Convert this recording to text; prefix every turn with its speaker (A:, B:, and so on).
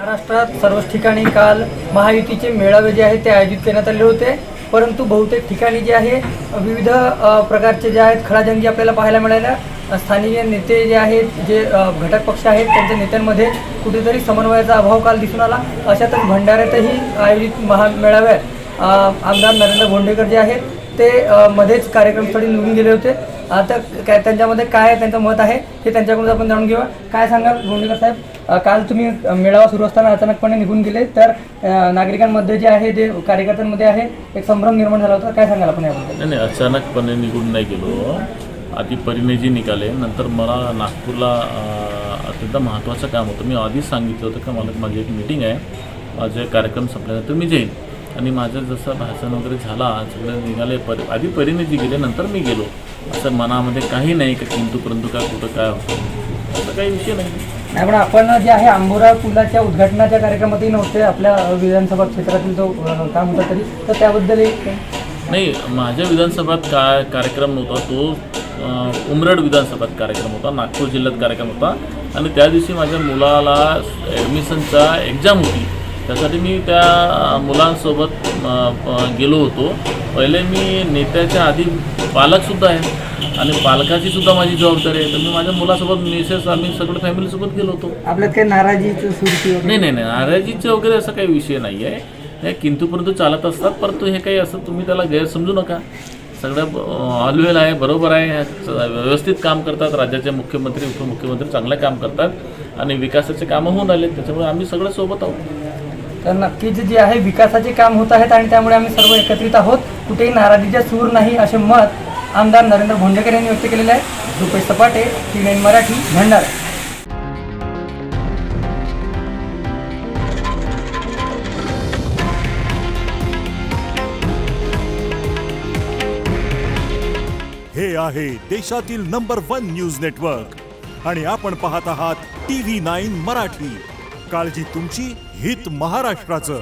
A: महाराष्ट्रात सर्वच ठिकाणी काल महायुतीचे मेळावे जे आहेत ते आयोजित करण्यात आले होते, परंतु बहुतेक ठिकाणी जे आहे विविध प्रकारचे जे आहेत खडाजंगी आपल्याला पाहायला मिळाल्या. स्थानिक नेते जे आहेत, जे घटक पक्ष आहेत, त्यांच्या नेत्यांमध्ये कुठेतरी समन्वयाचा अभाव काल दिसून आला. अशातच भंडाऱ्यातही आयोजित महामेळाव्यात आमदार नरेंद्र भोंडेकर जे आहेत ते मध्येच कार्यक्रमस्थळी निघून गेले होते. आता काय त्यांच्यामध्ये काय त्यांचं मत आहे हे त्यांच्याकडून आपण जाणून घेऊया. काय सांगाल भोंडेकर साहेब, काल तुम्ही मेळावा सुरू असताना अचानकपणे निघून गेले, तर नागरिकांमध्ये जे आहे, जे कार्यकर्त्यांमध्ये आहे, एक संभ्रम निर्माण झाला होता. काय सांगाल आपण याबद्दल?
B: नाही, अचानकपणे निघून नाही गेलो. आधी परिणयजी निघाले, नंतर मला नागपूरला अत्यंत महत्त्वाचं काम होतं. मी आधीच सांगितलं होतं की मला माझी एक मीटिंग आहे, माझे कार्यक्रम संपल्यानंतर मी जाईन. आणि माझं जसं भाषण वगैरे झाला, सगळे निघाले, आधी परिणयजी गेले, नंतर मी गेलो. असं मनामध्ये काही नाही की किंतु परंतु काय कुठं काय होतं, असं काही विषय नाही.
A: पण आपण जे आहे आंबोरा पुलाच्या उद्घाटनाच्या कार्यक्रमातही नव्हते, आपल्या विधानसभा क्षेत्रातील जो काम होता तरी, तर त्याबद्दल
B: नाही, माझ्या विधानसभात कार्यक्रम नव्हता. तो उमरड विधानसभात कार्यक्रम होता, नागपूर जिल्ह्यात कार्यक्रम होता. आणि त्या दिवशी माझ्या मुलाला ॲडमिशनचा एक्झाम होती, त्यासाठी मी त्या मुलांसोबत गेलो होतो. पहिले मी नेत्याच्या आधी पालकसुद्धा आहे आणि पालकाचीसुद्धा माझी जबाबदारी आहे. तर मी माझ्या मुलासोबत मिसेस आम्ही सगळं फॅमिलीसोबत गेलो होतो.
A: आपल्यात काही नाराजीचं सुरती?
B: नाही, नाराजीचं वगैरे असं काही विषय नाही आहे. हे किंतु परंतु चालत असतात, परंतु हे काही असं तुम्ही त्याला गैरसमजू नका. सगळं ऑलवेल आहे, बरोबर आहे, व्यवस्थित काम करतात. राज्याचे मुख्यमंत्री उपमुख्यमंत्री चांगलं काम करतात आणि विकासाचे कामं होऊन आले, त्याच्यामुळे आम्ही सगळं सोबत आहोत.
A: तर नक्कीच जे आहे विकासाचे काम होत आहेत आणि त्यामुळे आम्ही सर्व एकत्रित आहोत, कुठेही नाराजीचा सूर नाही, असे मत आमदार नरेंद्र भोंडेकर यांनी व्यक्त केलेले आहे. रुपेश सपाटे, T9 मराठी, भंडारा.
C: हे आहे देशातील नंबर 1 न्यूज नेटवर्क आणि आपण पाहत आहात TV9 मराठी. काळजी तुमची, हित महाराष्ट्राचं.